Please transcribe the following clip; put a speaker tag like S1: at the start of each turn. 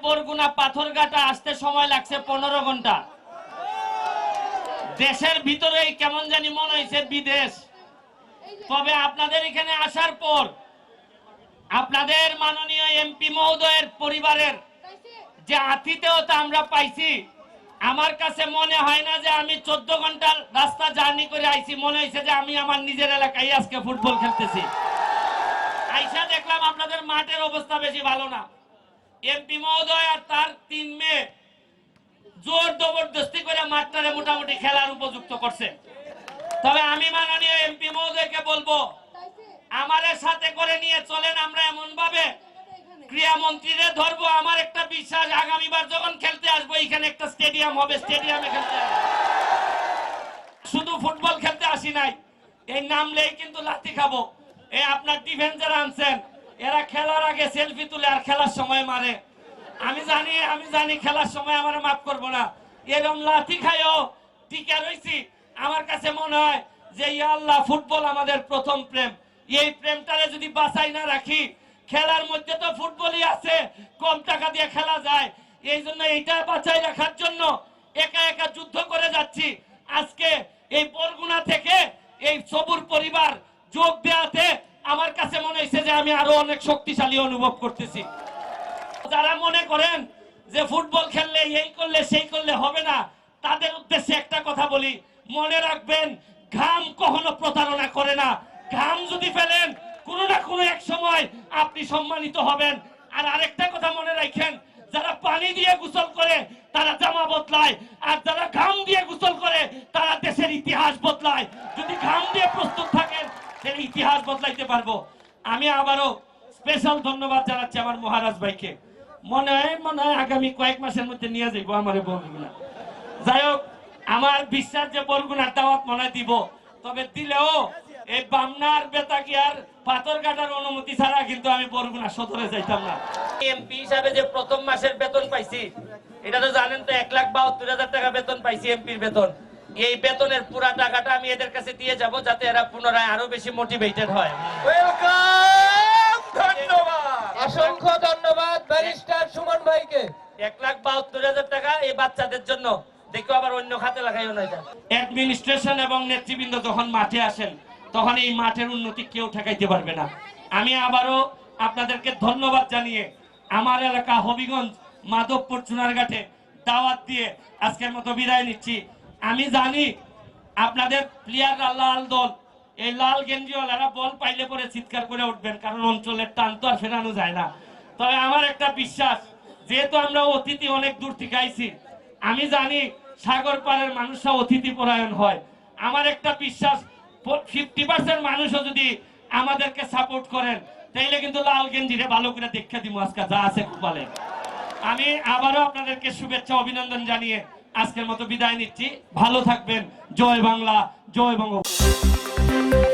S1: বরগুনা পাথরঘাটা আসতে সময় লাগছে 15 ঘন্টা। দেশের ভিতরেই কেমন জানি মনে হয়েছে বিদেশ। তবে আপনাদের এখানে আসার পর আপনাদের মাননীয় এমপি মহোদয়ের পরিবারের যে আতিথেয়তা আমরা পাইছি, আমার কাছে মনে হয় না যে আমি 14 ঘন্টার রাস্তা জার্নি করে আইছি। মনে হয়েছে যে আমি আমার নিজের এলাকায় আজকে ফুটবল খেলতেছি। আইসা দেখলাম আপনাদের মাঠের অবস্থা বেশি ভালো না। এমপি মহোদয় আর তার 3 মেয়ে জোর জবরদস্তি করে মাঠটারে মোটামুটি খেলার উপযুক্ত করছে। তবে আমি মাননীয় এমপি মহোদয়কে বলবো, আমাদের সাথে করে নিয়ে চলেন, আমরা এমন ভাবে ক্রীড়া মন্ত্রীরে ধরবো। আমার একটা বিশ্বাস, আগামীবার যখন খেলতে আসবো এখানে একটা স্টেডিয়াম হবে, স্টেডিয়ামে খেলতে হবে। শুধু ফুটবল খেলতে আসি নাই, এই নামলেই কিন্তু লাথি খাবো। এই আপনার ডিফেন্সার আনছেন, এরা খেলার আগে সেলফি তুলে আর খেলার সময় মারে। আমি জানি খেলার সময় আমার মাফ করবো না। এরকম লাথি খাইও টিকা রয়েছি। আমার কাছে মনে হয় যে ইয়া আল্লাহ, ফুটবল আমাদের প্রথম প্রেম। এই প্রেমটারে যদি বাঁচাই না রাখি, খেলার মধ্যে তো ফুটবলই আছে, কম টাকা দিয়ে খেলা যায়। এই জন্য এইটা বাঁচাই রাখার জন্য একা একা যুদ্ধ করে যাচ্ছি। আজকে এই বরগুনা থেকে এই সবুর পরিবার যোগ দেওয়াতে আমার কাছে মনে হয়েছে যে আমি আরো অনেক শক্তিশালী অনুভব করতেছি। যারা মনে করেন যে ফুটবল খেললে এই করলে সেই করলে হবে না, তাদের উদ্দেশ্যে একটা কথা বলি, মনে রাখবেন ঘাম কখনো প্রতারণা করে না। ঘাম যদি ফেলেন, কোনো না কোনো এক সময় আপনি সম্মানিত হবেন। আর আরেকটা কথা মনে রাখেন, যারা পানি দিয়ে গোসল করে তারা জামা বদলায়, আর যারা ঘাম দিয়ে গোসল করে তারা দেশের ইতিহাস বদলায়। যদি ঘাম দিয়ে প্রস্তুত থাকেন তাহলে ইতিহাস বদলাইতে পারবো। আমি আবারও স্পেশাল ধন্যবাদ জানাচ্ছি আমার মহারাজ ভাইকে। মনে হয় আগামী কয়েক মাসের মধ্যে নিয়ে যাইবো আমার বরগুনা। যাই হোক, আমার বিশ্বাস যে বরগুনার দাওয়াত মনে দিব। তবে দিলেও এই বামনার বেতাগিয়ার পাথরঘাটার অনুমতি ছাড়া কিন্তু আমি বরগুনা সদরে যাইতাম না। এমপি হিসাবে যে প্রথম মাসের বেতন পাইছি, এটা তো জানেন তো, 1,72,000 টাকা বেতন পাইছি, এমপির বেতন। এই বেতনের পুরা টাকাটা আমি এদের কাছে দিয়ে যাব, যাতে এরা পুনরায় আরো বেশি মোটিভেটেড হয়।
S2: অসংখ্য ধন্যবাদ ব্যারিস্টার সুমন ভাইকে।
S1: 1,72,000 টাকা এই বাচ্চাদের জন্য। দেখো আবার অন্য খাতে লাগাইও না। এটা অ্যাডমিনিস্ট্রেশন এবং নেতৃবৃন্দ যখন মাঠে আসেন, তখন এই মাঠের উন্নতি কেউ ঠেকাইতে পারবে না। আমি আবারও আপনাদেরকে ধন্যবাদ জানিয়ে আমার এলাকা হবিগঞ্জ মাধবপুর চুনারঘাটে দাওয়াত দিয়ে আজকের মতো বিদায় নিচ্ছি। আমি জানি আপনাদের প্লেয়াররা লাল দল, এই লাল গেঞ্জিওয়ালারা বল পাইলে পরে চিৎকার করে উঠবেন, কারণ অঞ্চলের টান তো আর ফেরানো যায় না। তবে আমার একটা বিশ্বাস, যেহেতু আমরা অতিথি অনেক দূর থেকে আইছি, আমি জানি সাগর পাড়ের মানুষরা অতিথি পরায়ণ হয়। আমার একটা বিশ্বাস, 50% মানুষও যদি আমাদেরকে সাপোর্ট করেন, তাইলে কিন্তু লাল গেঞ্জিরে ভালো করে দেখা দিব আজকে যা আছে বলে। আমি আবারও আপনাদেরকে শুভেচ্ছা অভিনন্দন জানিয়ে আজকের মতো বিদায় নিচ্ছি। ভালো থাকবেন। জয় বাংলা, জয় বঙ্গবন্ধু।